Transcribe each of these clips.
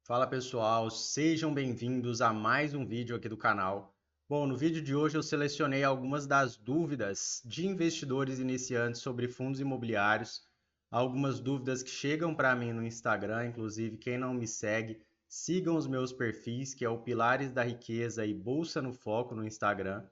Fala pessoal, sejam bem-vindos a mais um vídeo aqui do canal. Bom, no vídeo de hoje eu selecionei algumas das dúvidas de investidores iniciantes sobre fundos imobiliários, algumas dúvidas que chegam para mim no Instagram, inclusive quem não me segue, sigam os meus perfis, que é o Pilares da Riqueza e Bolsa no Foco no Instagram.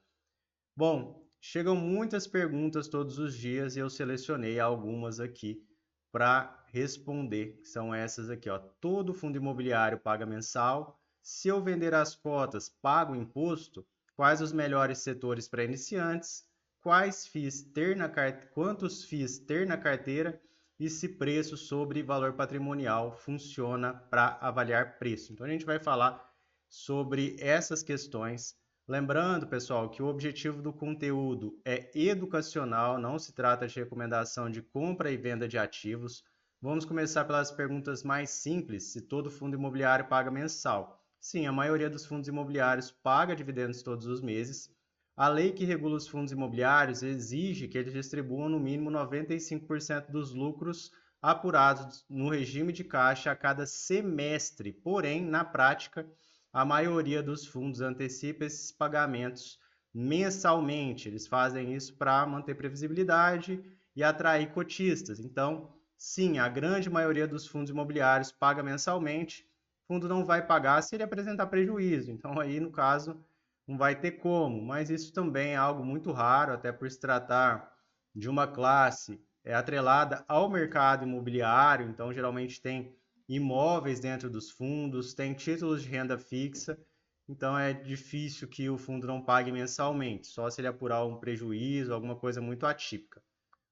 Bom, chegam muitas perguntas todos os dias e eu selecionei algumas aqui para responder. São essas aqui, ó. Todo fundo imobiliário paga mensal? Se eu vender as cotas, pago imposto? Quais os melhores setores para iniciantes? Quais FIIs ter na quantos FIIs ter na carteira? E se preço sobre valor patrimonial funciona para avaliar preço. Então a gente vai falar sobre essas questões. Lembrando, pessoal, que o objetivo do conteúdo é educacional, não se trata de recomendação de compra e venda de ativos. Vamos começar pelas perguntas mais simples: se todo fundo imobiliário paga mensal? Sim, a maioria dos fundos imobiliários paga dividendos todos os meses. A lei que regula os fundos imobiliários exige que eles distribuam no mínimo 95% dos lucros apurados no regime de caixa a cada semestre. Porém, na prática, a maioria dos fundos antecipa esses pagamentos mensalmente. Eles fazem isso para manter previsibilidade e atrair cotistas. Então, sim, a grande maioria dos fundos imobiliários paga mensalmente. O fundo não vai pagar se ele apresentar prejuízo. Então, aí, no caso, não vai ter como. Mas isso também é algo muito raro, até por se tratar de uma classe atrelada ao mercado imobiliário. Então, geralmente tem imóveis dentro dos fundos, tem títulos de renda fixa, então é difícil que o fundo não pague mensalmente, só se ele apurar um prejuízo, alguma coisa muito atípica.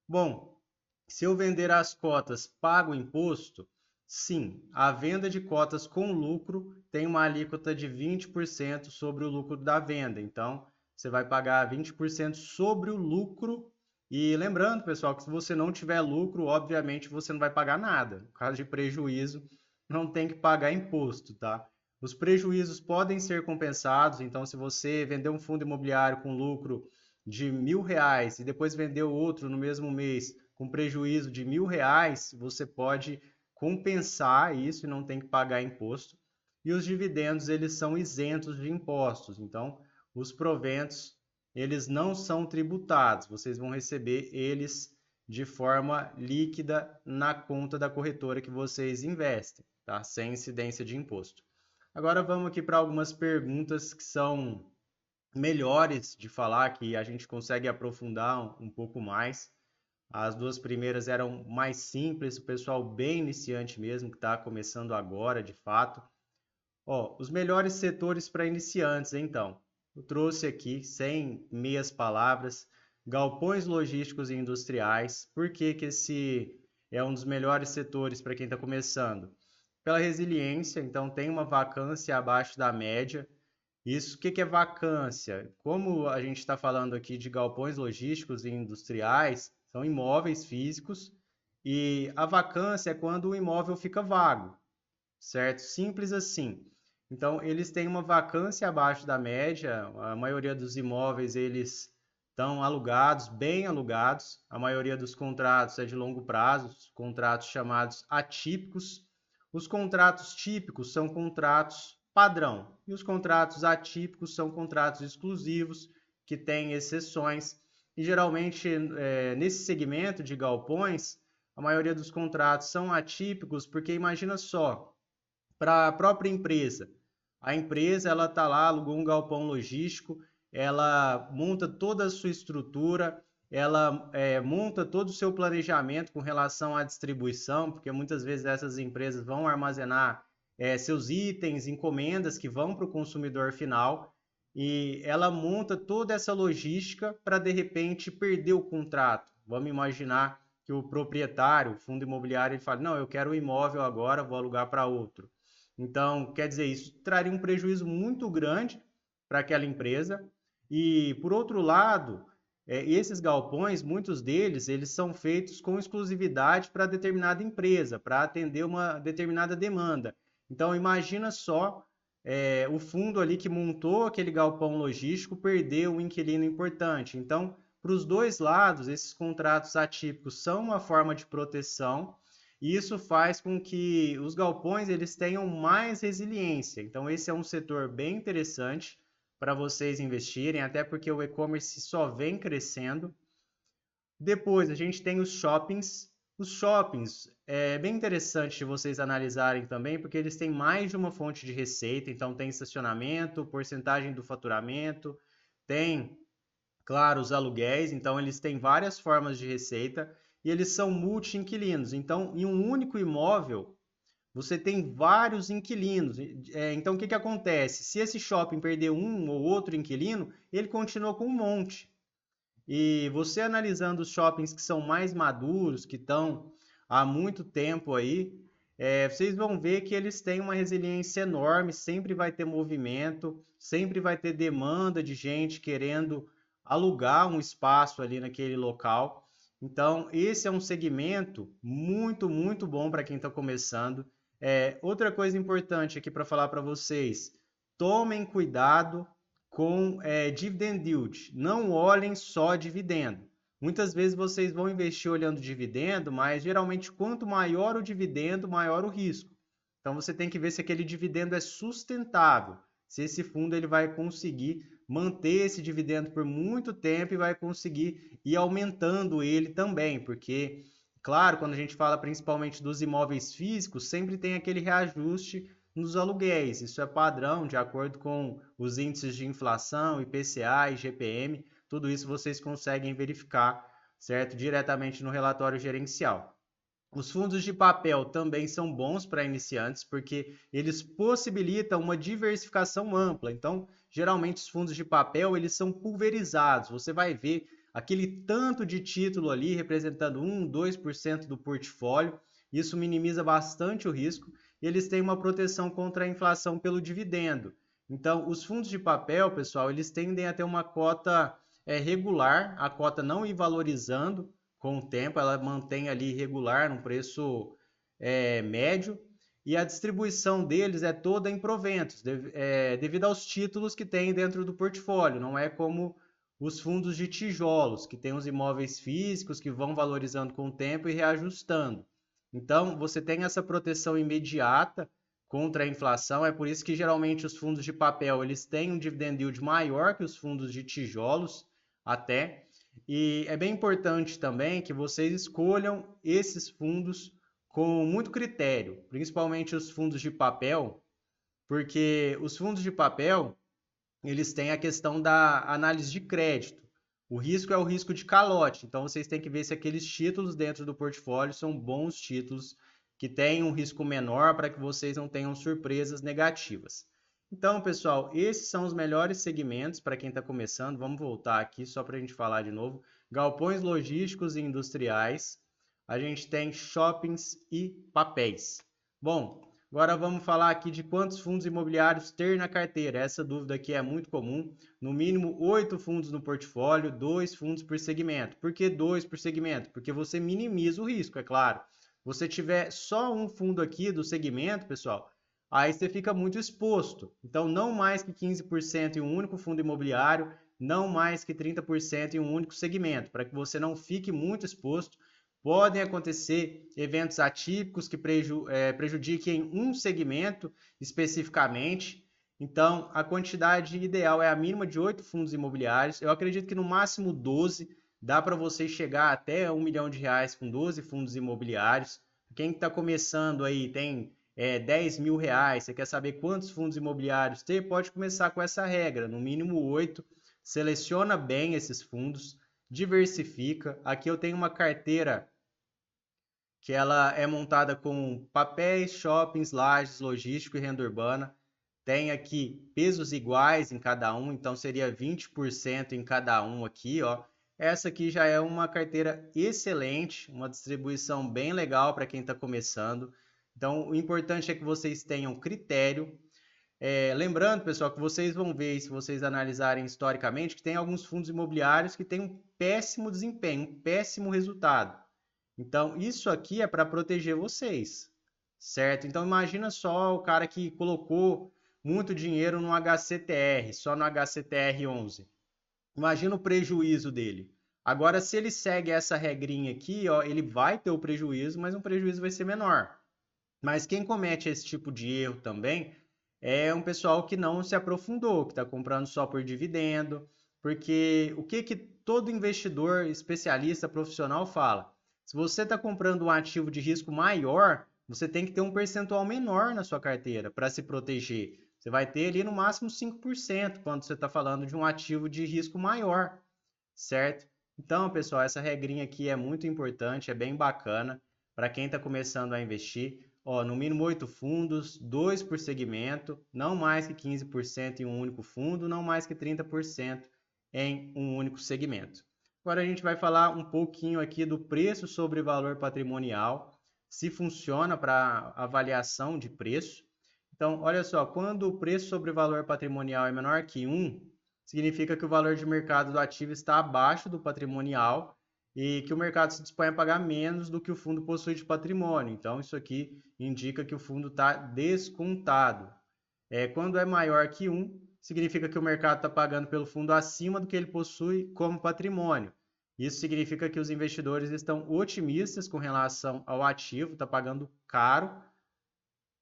Bom, se eu vender as cotas, pago imposto? Sim, a venda de cotas com lucro tem uma alíquota de 20% sobre o lucro da venda. Então, você vai pagar 20% sobre o lucro. E lembrando, pessoal, que se você não tiver lucro, obviamente você não vai pagar nada. No caso de prejuízo, não tem que pagar imposto, tá? Os prejuízos podem ser compensados. Então, se você vender um fundo imobiliário com lucro de R$ 1.000 e depois vender outro no mesmo mês com prejuízo de R$ 1.000, você pode compensar isso e não tem que pagar imposto. E os dividendos, eles são isentos de impostos. Então, os proventos, eles não são tributados. Vocês vão receber eles de forma líquida na conta da corretora que vocês investem, tá? Sem incidência de imposto. Agora vamos aqui para algumas perguntas que são melhores de falar, que a gente consegue aprofundar um pouco mais. As duas primeiras eram mais simples, o pessoal bem iniciante mesmo, que está começando agora de fato. Ó, os melhores setores para iniciantes, então. Eu trouxe aqui, sem meias palavras, galpões logísticos e industriais. Por que que esse é um dos melhores setores para quem está começando? Pela resiliência, então tem uma vacância abaixo da média. Isso, o que que é vacância? Como a gente está falando aqui de galpões logísticos e industriais, são imóveis físicos, e a vacância é quando o imóvel fica vago, certo? Simples assim. Então, eles têm uma vacância abaixo da média, a maioria dos imóveis eles estão alugados, bem alugados, a maioria dos contratos é de longo prazo, os contratos chamados atípicos. Os contratos típicos são contratos padrão, e os contratos atípicos são contratos exclusivos, que têm exceções, e geralmente nesse segmento de galpões, a maioria dos contratos são atípicos, porque imagina só, para a própria empresa. A empresa ela está lá, alugou um galpão logístico, ela monta toda a sua estrutura, ela monta todo o seu planejamento com relação à distribuição, porque muitas vezes essas empresas vão armazenar seus itens, encomendas que vão para o consumidor final, e ela monta toda essa logística para de repente perder o contrato. Vamos imaginar que o proprietário, o fundo imobiliário, ele fala: não, eu quero o imóvel agora, vou alugar para outro. Então, quer dizer, isso traria um prejuízo muito grande para aquela empresa. E, por outro lado, esses galpões, muitos deles, eles são feitos com exclusividade para determinada empresa, para atender uma determinada demanda. Então, imagina só o fundo ali que montou aquele galpão logístico perder um inquilino importante. Então, para os dois lados, esses contratos atípicos são uma forma de proteção e isso faz com que os galpões eles tenham mais resiliência. Então esse é um setor bem interessante para vocês investirem, até porque o e-commerce só vem crescendo. Depois a gente tem os shoppings. Os shoppings é bem interessante de vocês analisarem também, porque eles têm mais de uma fonte de receita, então tem estacionamento, porcentagem do faturamento, tem, claro, os aluguéis, então eles têm várias formas de receita e eles são multi-inquilinos. Então, em um único imóvel, você tem vários inquilinos. Então, o que que acontece? Se esse shopping perder um ou outro inquilino, ele continua com um monte. E você analisando os shoppings que são mais maduros, que estão há muito tempo aí, vocês vão ver que eles têm uma resiliência enorme, sempre vai ter movimento, sempre vai ter demanda de gente querendo alugar um espaço ali naquele local. Então, esse é um segmento muito, muito bom para quem está começando. Outra coisa importante aqui para falar para vocês: tomem cuidado com dividend yield. Não olhem só dividendo. Muitas vezes vocês vão investir olhando dividendo, mas geralmente quanto maior o dividendo, maior o risco. Então você tem que ver se aquele dividendo é sustentável, se esse fundo ele vai conseguir manter esse dividendo por muito tempo e vai conseguir ir aumentando ele também, porque, claro, quando a gente fala principalmente dos imóveis físicos, sempre tem aquele reajuste nos aluguéis. Isso é padrão, de acordo com os índices de inflação, IPCA e GPM. Tudo isso vocês conseguem verificar, certo? Diretamente no relatório gerencial. Os fundos de papel também são bons para iniciantes porque eles possibilitam uma diversificação ampla. Então, geralmente os fundos de papel eles são pulverizados. Você vai ver aquele tanto de título ali representando 1, 2% do portfólio. Isso minimiza bastante o risco e eles têm uma proteção contra a inflação pelo dividendo. Então, os fundos de papel, pessoal, eles tendem a ter uma cota regular, a cota não ir valorizando com o tempo, ela mantém ali regular, num preço médio, e a distribuição deles é toda em proventos, devido aos títulos que tem dentro do portfólio. Não é como os fundos de tijolos, que tem os imóveis físicos que vão valorizando com o tempo e reajustando. Então, você tem essa proteção imediata contra a inflação, é por isso que geralmente os fundos de papel eles têm um dividend yield maior que os fundos de tijolos, até. E é bem importante também que vocês escolham esses fundos com muito critério, principalmente os fundos de papel, porque os fundos de papel, eles têm a questão da análise de crédito. O risco é o risco de calote, então vocês têm que ver se aqueles títulos dentro do portfólio são bons títulos que têm um risco menor para que vocês não tenham surpresas negativas. Então, pessoal, esses são os melhores segmentos para quem está começando. Vamos voltar aqui só para a gente falar de novo. Galpões logísticos e industriais. A gente tem shoppings e papéis. Bom, agora vamos falar aqui de quantos fundos imobiliários ter na carteira. Essa dúvida aqui é muito comum. No mínimo 8 fundos no portfólio, 2 fundos por segmento. Por que 2 por segmento? Porque você minimiza o risco, é claro. Se você tiver só um fundo aqui do segmento, pessoal, aí você fica muito exposto. Então, não mais que 15% em um único fundo imobiliário, não mais que 30% em um único segmento, para que você não fique muito exposto. Podem acontecer eventos atípicos que prejudiquem um segmento especificamente. Então, a quantidade ideal é a mínima de 8 fundos imobiliários. Eu acredito que no máximo 12 dá para você chegar até R$ 1 milhão com 12 fundos imobiliários. Quem está começando aí tem 10 mil reais, você quer saber quantos fundos imobiliários ter, pode começar com essa regra, no mínimo 8, seleciona bem esses fundos, diversifica. Aqui eu tenho uma carteira que ela é montada com papéis, shoppings, lajes, logístico e renda urbana. Tem aqui pesos iguais em cada um, então seria 20% em cada um aqui, ó. Essa aqui já é uma carteira excelente, uma distribuição bem legal para quem está começando. Então, o importante é que vocês tenham critério. Lembrando, pessoal, que vocês vão ver, se vocês analisarem historicamente, que tem alguns fundos imobiliários que têm um péssimo desempenho, um péssimo resultado. Então, isso aqui é para proteger vocês, certo? Então, imagina só o cara que colocou muito dinheiro no HCTR, só no HCTR 11. Imagina o prejuízo dele. Agora, se ele segue essa regrinha aqui, ó, ele vai ter o prejuízo, mas um prejuízo vai ser menor. Mas quem comete esse tipo de erro também é um pessoal que não se aprofundou, que está comprando só por dividendo, porque o que todo investidor especialista profissional fala? Se você está comprando um ativo de risco maior, você tem que ter um percentual menor na sua carteira para se proteger. Você vai ter ali no máximo 5% quando você está falando de um ativo de risco maior, certo? Então, pessoal, essa regrinha aqui é muito importante, é bem bacana para quem está começando a investir. Ó, no mínimo 8 fundos, 2 por segmento, não mais que 15% em um único fundo, não mais que 30% em um único segmento. Agora a gente vai falar um pouquinho aqui do preço sobre valor patrimonial, se funciona para avaliação de preço. Então, olha só, quando o preço sobre valor patrimonial é menor que 1, significa que o valor de mercado do ativo está abaixo do patrimonial e que o mercado se dispõe a pagar menos do que o fundo possui de patrimônio. Então, isso aqui indica que o fundo está descontado. Quando é maior que 1, significa que o mercado está pagando pelo fundo acima do que ele possui como patrimônio. Isso significa que os investidores estão otimistas com relação ao ativo, está pagando caro.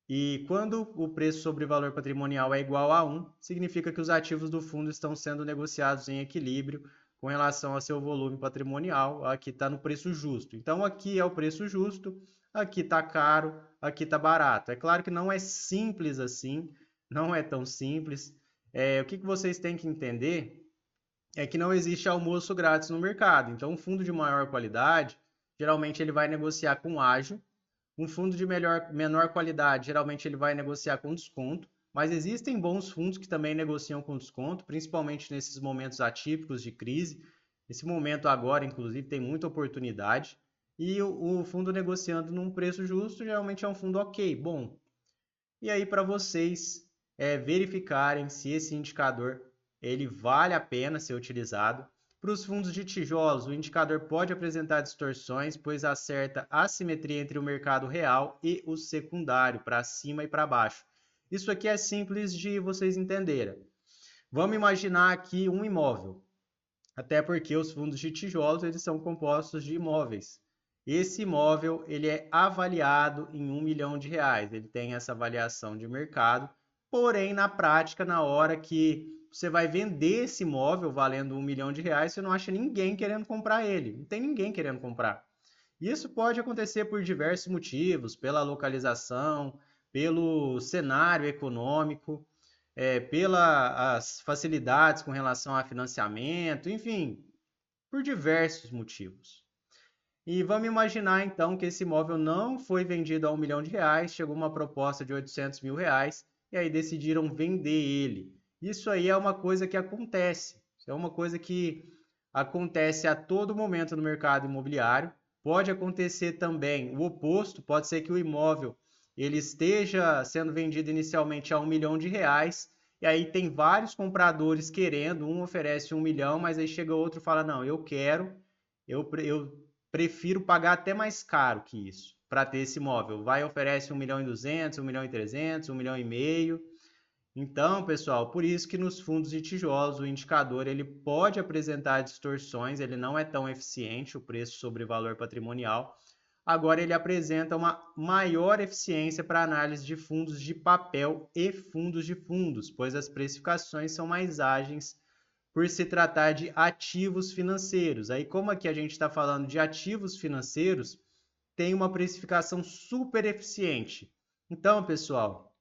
E quando o preço sobre valor patrimonial é igual a 1, significa que os ativos do fundo estão sendo negociados em equilíbrio com relação ao seu volume patrimonial. Aqui está no preço justo. Então, aqui é o preço justo, aqui está caro, aqui está barato. É claro que não é simples assim, não é tão simples. O que vocês têm que entender é que não existe almoço grátis no mercado. Então, um fundo de maior qualidade, geralmente ele vai negociar com ágio. Um fundo de menor qualidade, geralmente ele vai negociar com desconto, mas existem bons fundos que também negociam com desconto, principalmente nesses momentos atípicos de crise. Esse momento agora, inclusive, tem muita oportunidade. E o fundo negociando num preço justo, geralmente é um fundo ok, bom. E aí, para vocês verificarem se esse indicador ele vale a pena ser utilizado. Para os fundos de tijolos, o indicador pode apresentar distorções, pois acerta a assimetria entre o mercado real e o secundário, para cima e para baixo. Isso aqui é simples de vocês entenderem. Vamos imaginar aqui um imóvel, até porque os fundos de tijolos eles são compostos de imóveis. Esse imóvel ele é avaliado em R$ 1 milhão, ele tem essa avaliação de mercado, porém na prática, na hora que você vai vender esse imóvel valendo R$ 1 milhão, você não acha ninguém querendo comprar ele, não tem ninguém querendo comprar. Isso pode acontecer por diversos motivos, pela localização, pelo cenário econômico, pelas facilidades com relação a financiamento, enfim, por diversos motivos. E vamos imaginar então que esse imóvel não foi vendido a R$ 1 milhão, chegou uma proposta de R$ 800 mil e aí decidiram vender ele. Isso aí é uma coisa que acontece, é uma coisa que acontece a todo momento no mercado imobiliário. Pode acontecer também o oposto, pode ser que o imóvel ele esteja sendo vendido inicialmente a R$ 1 milhão e aí tem vários compradores querendo, um oferece 1 milhão, mas aí chega outro e fala, não, eu quero, eu prefiro pagar até mais caro que isso para ter esse imóvel. Vai oferece 1 milhão e 200, 1 milhão e 300, 1 milhão e meio. Então, pessoal, por isso que nos fundos de tijolos o indicador ele pode apresentar distorções, ele não é tão eficiente, o preço sobre valor patrimonial. Agora ele apresenta uma maior eficiência para análise de fundos de papel e fundos de fundos, pois as precificações são mais ágeis por se tratar de ativos financeiros. Aí, como aqui a gente está falando de ativos financeiros, tem uma precificação super eficiente. Então, pessoal,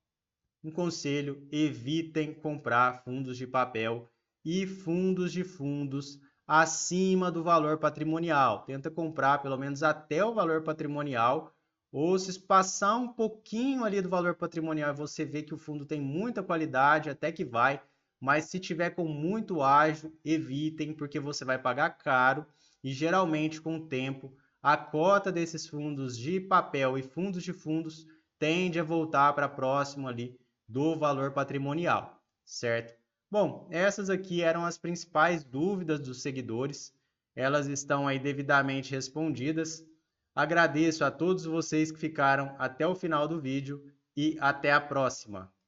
um conselho: evitem comprar fundos de papel e fundos de fundos acima do valor patrimonial. Tenta comprar pelo menos até o valor patrimonial, ou se passar um pouquinho ali do valor patrimonial, você vê que o fundo tem muita qualidade, até que vai, mas se tiver com muito ágio, evitem, porque você vai pagar caro e geralmente com o tempo a cota desses fundos de papel e fundos de fundos tende a voltar para próximo ali do valor patrimonial, certo? Bom, essas aqui eram as principais dúvidas dos seguidores. Elas estão aí devidamente respondidas. Agradeço a todos vocês que ficaram até o final do vídeo e até a próxima.